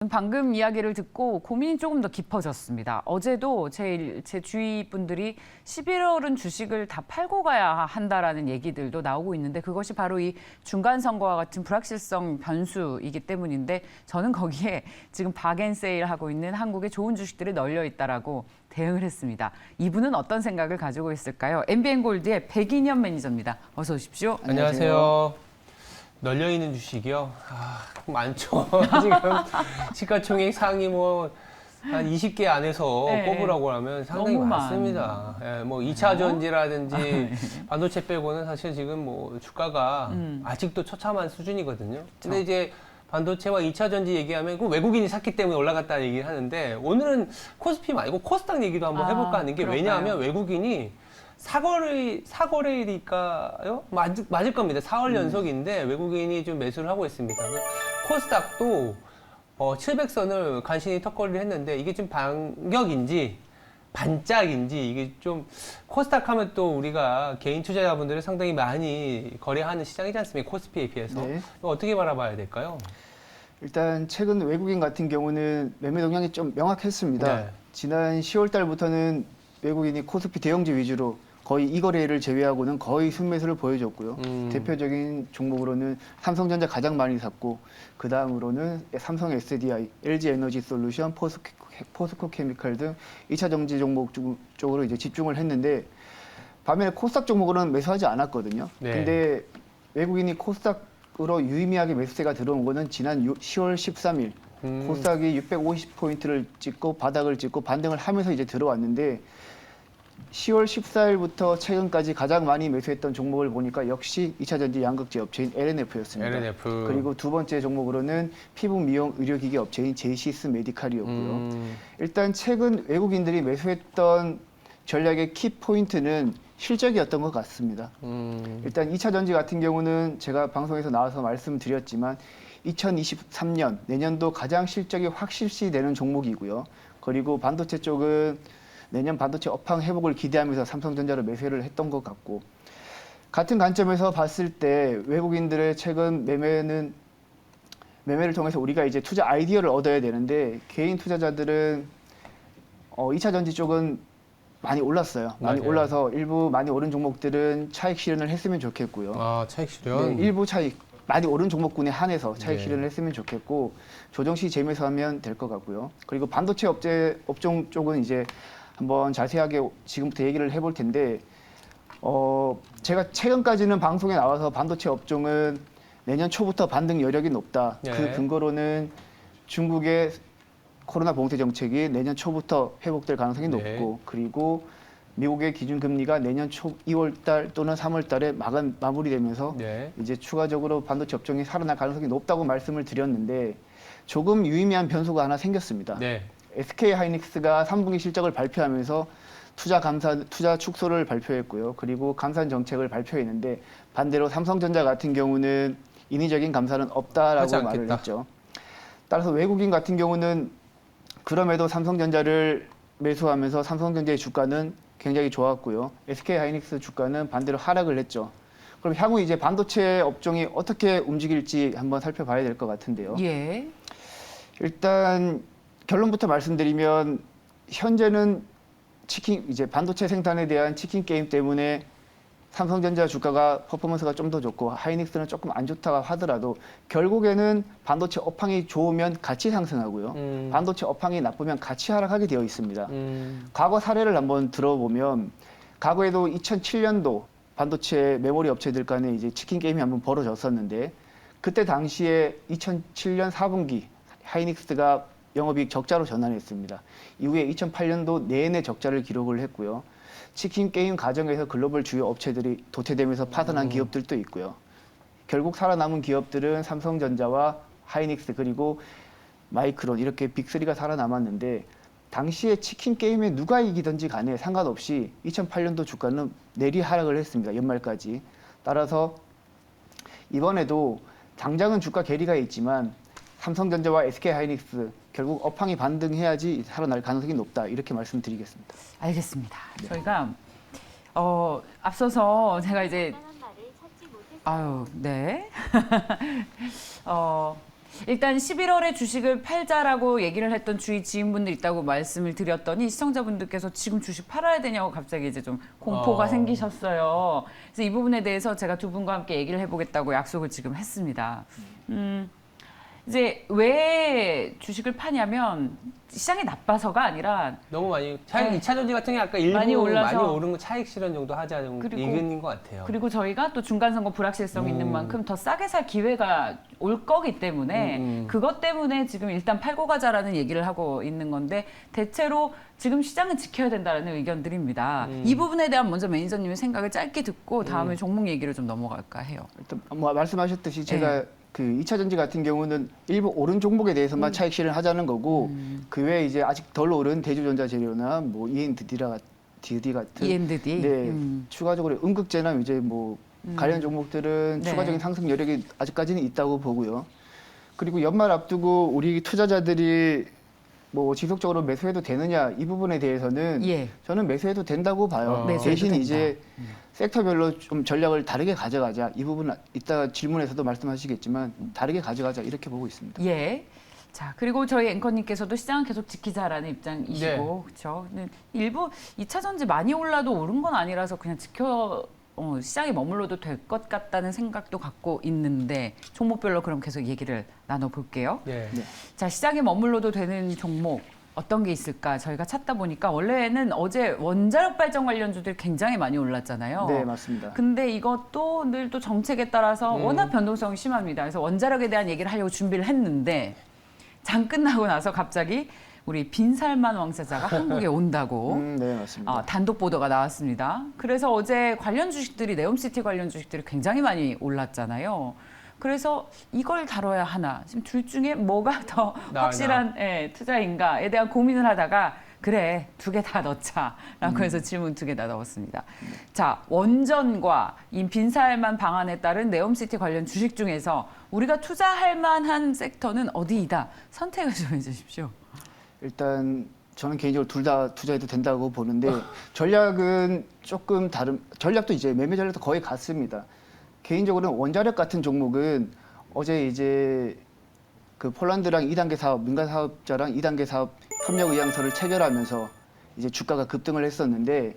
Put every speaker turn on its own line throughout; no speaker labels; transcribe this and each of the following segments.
방금 이야기를 듣고 고민이 조금 더 깊어졌습니다. 어제도 제 주위 분들이 11월은 주식을 다 팔고 가야 한다라는 얘기들도 나오고 있는데 그것이 바로 이 중간 선거와 같은 불확실성 변수이기 때문인데 저는 거기에 지금 박앤세일하고 있는 한국의 좋은 주식들이 널려 있다라고 대응을 했습니다. 이분은 어떤 생각을 가지고 있을까요? MBN골드의 백인현 매니저입니다. 어서 오십시오.
안녕하세요. 널려있는 주식이요? 많죠. 지금 시가총액 상위 한 20개 안에서
네.
꼽으라고 하면 상당히
너무
많습니다. 예, 2차 전지라든지 반도체 빼고는 사실 지금 주가가 아직도 처참한 수준이거든요. 근데 이제 반도체와 2차 전지 얘기하면 그 외국인이 샀기 때문에 올라갔다는 얘기를 하는데 오늘은 코스피 말고 코스닥 얘기도 한번 해볼까 하는 게
그럴까요?
왜냐하면 외국인이 사거래일일까요? 맞을 겁니다. 4월 연속인데 외국인이 좀 매수를 하고 있습니다. 코스닥도 700선을 간신히 턱걸이를 했는데 이게 좀 반격인지 반짝인지 이게 좀 코스닥 하면 또 우리가 개인 투자자분들이 상당히 많이 거래하는 시장이지 않습니까? 코스피에 비해서.
네.
어떻게 바라봐야 될까요?
일단 최근 외국인 같은 경우는 매매 동향이 좀 명확했습니다.
네.
지난 10월 달부터는 외국인이 코스피 대형주 위주로 거의 이 거래일을 제외하고는 거의 순매수를 보여줬고요. 대표적인 종목으로는 삼성전자 가장 많이 샀고 그 다음으로는 삼성 SDI, LG 에너지 솔루션, 포스코 케미칼 등 2차 전지 종목 쪽으로 이제 집중을 했는데 반면에 코스닥 종목으로는 매수하지 않았거든요.
네.
근데 외국인이 코스닥으로 유의미하게 매수세가 들어온 거는 지난 10월 13일 코스닥이 650포인트를 찍고 바닥을 찍고 반등을 하면서 이제 들어왔는데 10월 14일부터 최근까지 가장 많이 매수했던 종목을 보니까 역시 2차 전지 양극재 업체인 LNF였습니다.
LNF.
그리고 두 번째 종목으로는 피부 미용 의료기기 업체인 제이시스 메디칼이었고요. 일단 최근 외국인들이 매수했던 전략의 키 포인트는 실적이었던 것 같습니다. 일단 2차 전지 같은 경우는 제가 방송에서 나와서 말씀드렸지만 2023년 내년도 가장 실적이 확실시되는 종목이고요. 그리고 반도체 쪽은 내년 반도체 업황 회복을 기대하면서 삼성전자를 매수를 했던 것 같고 같은 관점에서 봤을 때 외국인들의 최근 매매를 통해서 우리가 이제 투자 아이디어를 얻어야 되는데 개인 투자자들은 2차 전지 쪽은 많이 올랐어요. 많이
맞아요.
올라서 일부 많이 오른 종목들은 차익 실현을 했으면 좋겠고요.
차익 실현.
네, 일부 차익 많이 오른 종목군에 한해서 차익
네.
실현을 했으면 좋겠고 조정 시 재매수하면 될 것 같고요. 그리고 반도체 업종 쪽은 이제 한번 자세하게 지금부터 얘기를 해볼 텐데 제가 최근까지는 방송에 나와서 반도체 업종은 내년 초부터 반등 여력이 높다.
네.
그 근거로는 중국의 코로나 봉쇄 정책이 내년 초부터 회복될 가능성이
네.
높고 그리고 미국의 기준금리가 내년 초 2월 달 또는 3월 달에 마무리되면서
네.
이제 추가적으로 반도체 업종이 살아날 가능성이 높다고 말씀을 드렸는데 조금 유의미한 변수가 하나 생겼습니다.
네.
SK 하이닉스가 3분기 실적을 발표하면서 투자 축소를 발표했고요. 그리고 감산 정책을 발표했는데 반대로 삼성전자 같은 경우는 인위적인 감산은 없다라고 말을 했죠. 따라서 외국인 같은 경우는 그럼에도 삼성전자를 매수하면서 삼성전자의 주가는 굉장히 좋았고요. SK 하이닉스 주가는 반대로 하락을 했죠. 그럼 향후 이제 반도체 업종이 어떻게 움직일지 한번 살펴봐야 될 것 같은데요.
예.
일단 결론부터 말씀드리면 현재는 이제 반도체 생산에 대한 치킨 게임 때문에 삼성전자 주가가 퍼포먼스가 좀 더 좋고 하이닉스는 조금 안 좋다고 하더라도 결국에는 반도체 업황이 좋으면 같이 상승하고요. 반도체 업황이 나쁘면 같이 하락하게 되어 있습니다. 과거 사례를 한번 들어보면 과거에도 2007년도 반도체 메모리 업체들 간에 이제 치킨 게임이 한번 벌어졌었는데 그때 당시에 2007년 4분기 하이닉스가 영업이익 적자로 전환했습니다. 이후에 2008년도 내내 적자를 기록을 했고요. 치킨 게임 과정에서 글로벌 주요 업체들이 도태되면서 파산한 기업들도 있고요. 결국 살아남은 기업들은 삼성전자와 하이닉스 그리고 마이크론 이렇게 빅3가 살아남았는데 당시에 치킨 게임에 누가 이기든지 간에 상관없이 2008년도 주가는 내리 하락을 했습니다. 연말까지. 따라서 이번에도 당장은 주가 괴리가 있지만 삼성전자와 SK하이닉스 결국 업황이 반등해야지 살아날 가능성이 높다 이렇게 말씀드리겠습니다.
알겠습니다. 저희가 앞서서 제가 이제 네. 일단 11월에 주식을 팔자라고 얘기를 했던 주위 지인분들 있다고 말씀을 드렸더니 시청자분들께서 지금 주식 팔아야 되냐고 갑자기 이제 좀 공포가 생기셨어요. 그래서 이 부분에 대해서 제가 두 분과 함께 얘기를 해보겠다고 약속을 지금 했습니다. 이제 왜 주식을 파냐면 시장이 나빠서가 아니라
너무 많이 차익
네.
2차 전지 같은 게 아까 일부
많이
많이,
올라서
오른 거 차익 실현 정도 하자는
그리고-
얘기인 것 같아요.
그리고 저희가 또 중간선거 불확실성이 있는 만큼 더 싸게 살 기회가 올 거기 때문에 그것 때문에 지금 일단 팔고 가자라는 얘기를 하고 있는 건데 대체로 지금 시장은 지켜야 된다는 의견들입니다. 이 부분에 대한 먼저 매니저님의 생각을 짧게 듣고 다음에 종목 얘기를 좀 넘어갈까 해요.
일단 뭐 말씀하셨듯이 제가 그 2차 전지 같은 경우는 일부 오른 종목에 대해서만 차익 실현하자는 거고 그 외에 이제 아직 덜 오른 대주전자 재료나 뭐 ENDD 같은
ENDD?
네, 추가적으로 음극재나 이제 뭐 관련 종목들은
네.
추가적인 상승 여력이 아직까지는 있다고 보고요. 그리고 연말 앞두고 우리 투자자들이 뭐 지속적으로 매수해도 되느냐 이 부분에 대해서는
예.
저는 매수해도 된다고 봐요.
매수해도
대신
된다.
이제 섹터별로 좀 전략을 다르게 가져가자. 이 부분 이따 질문에서도 말씀하시겠지만 다르게 가져가자 이렇게 보고 있습니다.
예. 자, 그리고 저희 앵커님께서도 시장은 계속 지키자라는 입장이시고, 그렇죠. 일부 2차 전지 많이 올라도 오른 건 아니라서 그냥 시장에 머물러도 될 것 같다는 생각도 갖고 있는데 종목별로 그럼 계속 얘기를 나눠볼게요.
네.
자, 시장에 머물러도 되는 종목 어떤 게 있을까 저희가 찾다 보니까 원래는 어제 원자력 발전 관련주들이 굉장히 많이 올랐잖아요.
네, 맞습니다.
근데 이것도 늘 또 정책에 따라서 워낙 변동성이 심합니다. 그래서 원자력에 대한 얘기를 하려고 준비를 했는데 장 끝나고 나서 갑자기 우리 빈살만 왕세자가 한국에 온다고
네, 맞습니다.
단독 보도가 나왔습니다. 그래서 어제 관련 주식들이 네옴시티 관련 주식들이 굉장히 많이 올랐잖아요. 그래서 이걸 다뤄야 하나 지금 둘 중에 뭐가 더 확실한 투자인가에 대한 고민을 하다가 그래 두 개 다 넣자라고 해서 질문 두 개 다 넣었습니다. 자, 원전과 이 빈살만 방안에 따른 네옴시티 관련 주식 중에서 우리가 투자할 만한 섹터는 어디이다 선택을 좀 해주십시오.
일단 저는 개인적으로 둘 다 투자해도 된다고 보는데 전략은 조금 다른 전략도 이제 매매 전략도 거의 같습니다. 개인적으로는 원자력 같은 종목은 어제 이제 그 폴란드랑 2단계 사업 민간 사업자랑 2단계 사업 협력 의향서를 체결하면서 이제 주가가 급등을 했었는데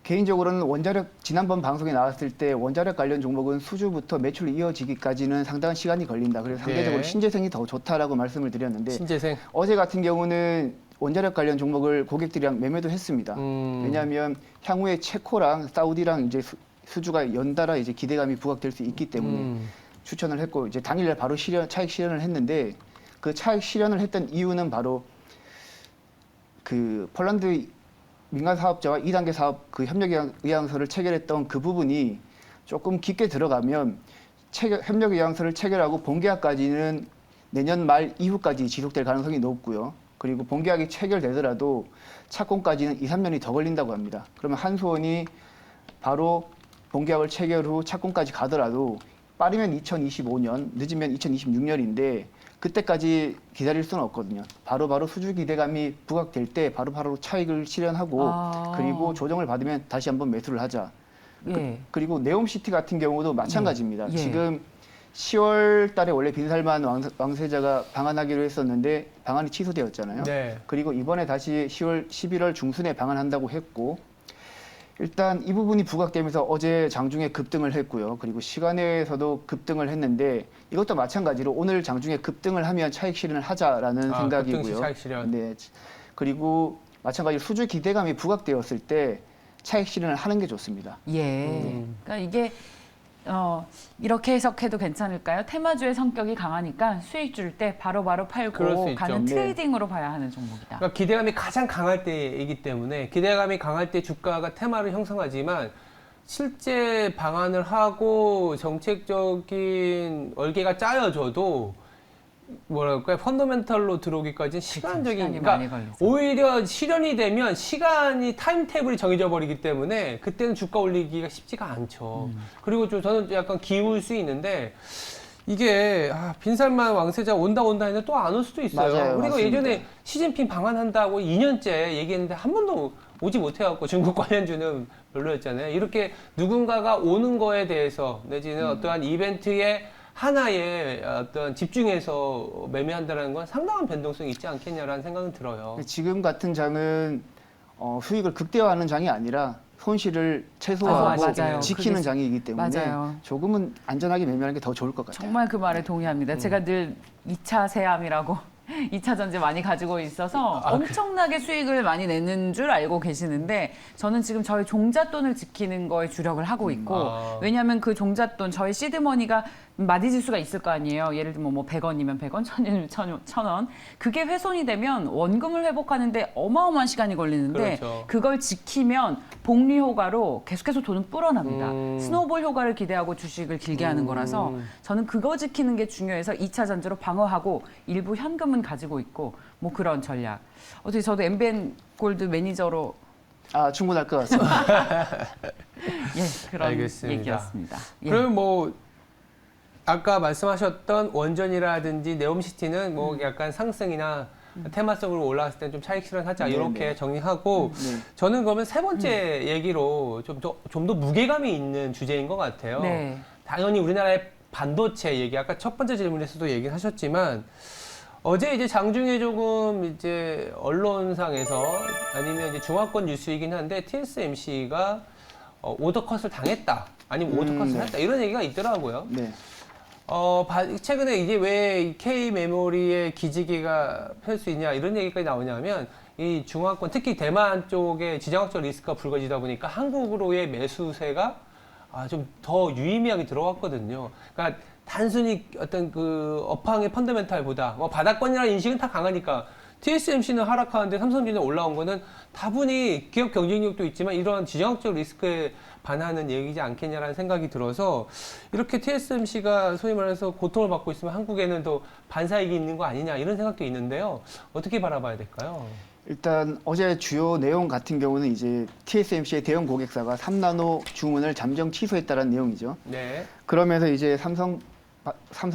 개인적으로는 원자력 지난번 방송에 나왔을 때 원자력 관련 종목은 수주부터 매출 이어지기까지는 상당한 시간이 걸린다. 그래서 상대적으로 신재생이 더 좋다라고 말씀을 드렸는데
신재생.
어제 같은 경우는 원자력 관련 종목을 고객들이랑 매매도 했습니다. 왜냐하면 향후에 체코랑 사우디랑 이제 수주가 연달아 이제 기대감이 부각될 수 있기 때문에 추천을 했고 이제 당일날 바로 차익 실현을 했는데 그 차익 실현을 했던 이유는 바로 그 폴란드 민간 사업자와 2단계 사업 그 협력 의향서를 체결했던 그 부분이 조금 깊게 들어가면 협력 의향서를 체결하고 본계약까지는 내년 말 이후까지 지속될 가능성이 높고요. 그리고 본계약이 체결되더라도 착공까지는 2, 3년이 더 걸린다고 합니다. 그러면 한수원이 바로 본계약을 체결 후 착공까지 가더라도 빠르면 2025년, 늦으면 2026년인데 그때까지 기다릴 수는 없거든요. 바로바로 수주 기대감이 부각될 때 바로바로 차익을 실현하고 그리고 조정을 받으면 다시 한번 매수를 하자.
예.
그리고 네옴시티 같은 경우도 마찬가지입니다.
예.
지금 10월 달에 원래 빈살만 왕세자가 방한하기로 했었는데 방한이 취소되었잖아요.
네.
그리고 이번에 다시 11월 중순에 방한한다고 했고 일단 이 부분이 부각되면서 어제 장중에 급등을 했고요. 그리고 시간에서도 급등을 했는데 이것도 마찬가지로 오늘 장중에 급등을 하면 차익 실현을 하자라는 생각이고요.
급등시 차익 실현.
네. 그리고 마찬가지로 수주 기대감이 부각되었을 때 차익 실현을 하는 게 좋습니다.
예. 그러니까 이게 이렇게 해석해도 괜찮을까요? 테마주의 성격이 강하니까 수익 줄 때 바로바로
그럴 수
팔고
있죠.
가는
네.
트레이딩으로 봐야 하는 종목이다.
그러니까 기대감이 가장 강할 때이기 때문에 기대감이 강할 때 주가가 테마를 형성하지만 실제 방안을 하고 정책적인 얼개가 짜여져도 뭐랄까요 펀더멘털로 들어오기까지는 시간적인
시간이
그러니까
많이 걸리죠.
오히려 실현이 되면 시간이 타임테이블이 정해져 버리기 때문에 그때는 주가 올리기가 쉽지가 않죠. 그리고 좀 저는 약간 기울 수 있는데 이게 빈살만 왕세자 온다 했는데 또 안 올 수도 있어요.
맞아요,
우리가
맞습니다.
예전에 시진핑 방한한다고 2년째 얘기했는데 한 번도 오지 못해갖고 중국 관련주는 별로였잖아요. 이렇게 누군가가 오는 거에 대해서 내지는 어떠한 이벤트에 하나에 어떤 집중해서 매매한다는 건 상당한 변동성이 있지 않겠냐라는 생각은 들어요.
지금 같은 장은 수익을 극대화하는 장이 아니라 손실을 최소화하고
맞아요.
지키는
그게-
장이기 때문에
맞아요.
조금은 안전하게 매매하는 게 더 좋을 것 같아요.
정말 그 말에 동의합니다. 제가 늘 2차 세암이라고 2차 전지 많이 가지고 있어서 엄청나게 수익을 많이 내는 줄 알고 계시는데 저는 지금 저희 종잣돈을 지키는 거에 주력을 하고 있고 왜냐하면 그 종잣돈 저희 시드머니가 마디 지수가 있을 거 아니에요. 예를 들면 뭐 100원이면 100원, 1000원이면 1000원. 그게 훼손이 되면 원금을 회복하는데 어마어마한 시간이 걸리는데
그렇죠.
그걸 지키면 복리 효과로 계속해서 돈은 불어납니다. 스노우볼 효과를 기대하고 주식을 길게 하는 거라서 저는 그거 지키는 게 중요해서 2차 전지로 방어하고 일부 현금은 가지고 있고 뭐 그런 전략. 어떻게 저도 MBN 골드 매니저로
충분할 것 같습니다.
예, 그런
알겠습니다.
얘기였습니다. 예.
그럼 뭐 아까 말씀하셨던 원전이라든지 네옴시티는 뭐 약간 상승이나 테마성으로 올라갔을 때 좀 차익 실현하자
네,
이렇게
네.
정리하고
네.
저는 그러면 세 번째 얘기로 좀 더 무게감이 있는 주제인 것 같아요.
네.
당연히 우리나라의 반도체 얘기 아까 첫 번째 질문에서도 얘기를 하셨지만 어제 이제 장중에 조금 이제 언론상에서 아니면 이제 중화권 뉴스이긴 한데 TSMC가 오더컷을 당했다 아니면 오더컷을
네.
했다 이런 얘기가 있더라고요.
네.
최근에 이게 왜 K 메모리의 기지개가 펼 수 있냐 이런 얘기까지 나오냐면 이 중화권 특히 대만 쪽에 지정학적 리스크가 불거지다 보니까 한국으로의 매수세가 좀 더 유의미하게 들어왔거든요. 그러니까 단순히 어떤 그 업황의 펀더멘탈보다 뭐 바닥권이라는 인식은 다 강하니까 TSMC는 하락하는데 삼성전자 올라온 거는 다분히 기업 경쟁력도 있지만 이런 지정학적 리스크에 반하는 얘기지 않겠냐라는 생각이 들어서 이렇게 TSMC가 소위 말해서 고통을 받고 있으면 한국에는 더 반사이익이 있는 거 아니냐 이런 생각도 있는데요. 어떻게 바라봐야 될까요?
일단 어제 주요 내용 같은 경우는 이제 TSMC의 대형 고객사가 3나노 주문을 잠정 취소했다는 내용이죠.
네.
그러면서 이제 삼성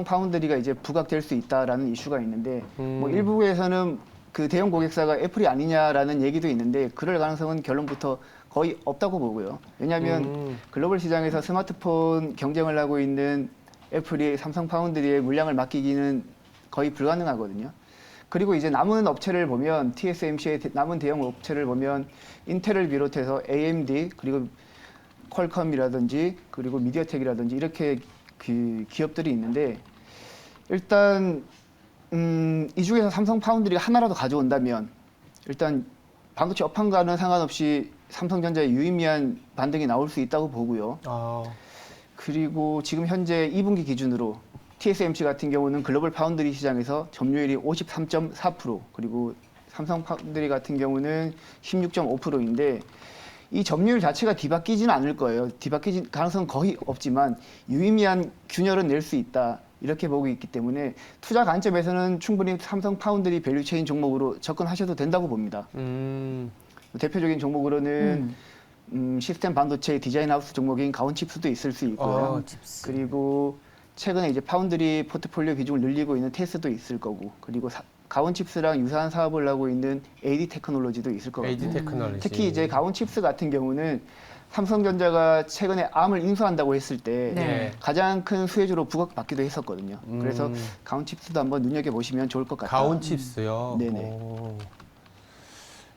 파운드리가 이제 부각될 수 있다라는 이슈가 있는데 뭐 일부에서는 그 대형 고객사가 애플이 아니냐라는 얘기도 있는데 그럴 가능성은 결론부터 거의 없다고 보고요. 왜냐하면 글로벌 시장에서 스마트폰 경쟁을 하고 있는 애플이 삼성 파운드리의 물량을 맡기기는 거의 불가능하거든요. 그리고 이제 남은 업체를 보면 TSMC의 남은 대형 업체를 보면 인텔을 비롯해서 AMD 그리고 퀄컴이라든지 그리고 미디어텍이라든지 이렇게 그 기업들이 있는데 일단 이 중에서 삼성 파운드리가 하나라도 가져온다면 일단 반도체 업황과는 상관없이 삼성전자의 유의미한 반등이 나올 수 있다고 보고요. 그리고 지금 현재 2분기 기준으로 TSMC 같은 경우는 글로벌 파운드리 시장에서 점유율이 53.4% 그리고 삼성 파운드리 같은 경우는 16.5%인데 이 점유율 자체가 뒤바뀌지는 않을 거예요. 뒤바뀌질 가능성은 거의 없지만 유의미한 균열은 낼 수 있다. 이렇게 보고 있기 때문에 투자 관점에서는 충분히 삼성 파운드리 밸류체인 종목으로 접근하셔도 된다고 봅니다. 대표적인 종목으로는 시스템 반도체 디자인 하우스 종목인 가온칩스도 있을 수 있고요. 그리고 최근에 이제 파운드리 포트폴리오 비중을 늘리고 있는 테스도 있을 거고, 그리고 가온칩스랑 유사한 사업을 하고 있는 AD 테크놀로지도 있을 거고.
AD 테크놀로지.
특히 이제 가온칩스 같은 경우는 삼성전자가 최근에 ARM을 인수한다고 했을 때
네.
가장 큰 수혜주로 부각받기도 했었거든요. 그래서 가온칩스도 한번 눈여겨보시면 좋을 것 같아요.
가온칩스요?
네네.
오.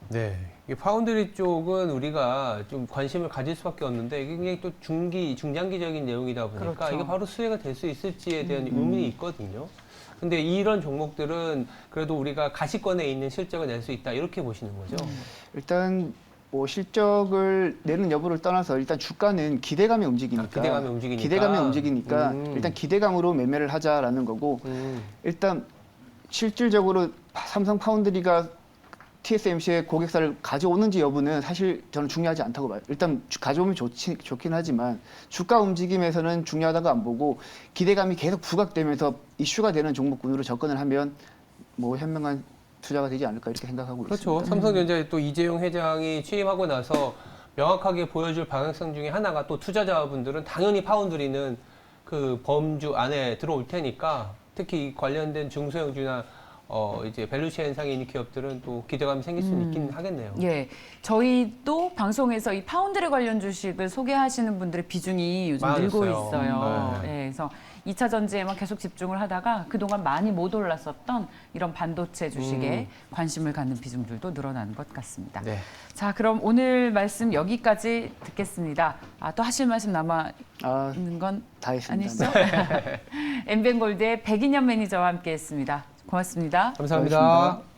네. 이 파운드리 쪽은 우리가 좀 관심을 가질 수밖에 없는데 이게 굉장히 또 중장기적인 내용이다 보니까
그렇죠.
이게 바로 수혜가 될 수 있을지에 대한 의문이 있거든요. 근데 이런 종목들은 그래도 우리가 가시권에 있는 실적을 낼 수 있다 이렇게 보시는 거죠?
일단 뭐 실적을 내는 여부를 떠나서 일단 주가는 기대감에 움직이니까. 기대감에 움직이니까 일단 기대감으로 매매를 하자라는 거고 일단 실질적으로 삼성 파운드리가 TSMC의 고객사를 가져오는지 여부는 사실 저는 중요하지 않다고 봐요. 일단 가져오면 좋긴 하지만 주가 움직임에서는 중요하다고 안 보고 기대감이 계속 부각되면서 이슈가 되는 종목군으로 접근을 하면 뭐 현명한 투자가 되지 않을까 이렇게 생각하고
그렇죠.
있습니다.
삼성전자에 또 이재용 회장이 취임하고 나서 명확하게 보여줄 방향성 중에 하나가 또 투자자분들은 당연히 파운드리는 그 범주 안에 들어올 테니까 특히 관련된 중소형주나 이제 밸류체인 현상이 있는 기업들은 또 기대감이 생길 수는 있긴 하겠네요.
예, 저희도 방송에서 이 파운드리 관련 주식을 소개하시는 분들의 비중이 요즘 늘고
많아졌어요.
있어요.
네.
예, 그래서 2차 전지에만 계속 집중을 하다가 그동안 많이 못 올랐었던 이런 반도체 주식에 관심을 갖는 비중들도 늘어나는 것 같습니다.
네.
자, 그럼 오늘 말씀 여기까지 듣겠습니다. 또 하실 말씀 남아
아,
있는 건
다 했습니다.
아니시죠? 엠벤골드의 백인현 매니저와 함께했습니다. 고맙습니다.
감사합니다.
고맙습니다.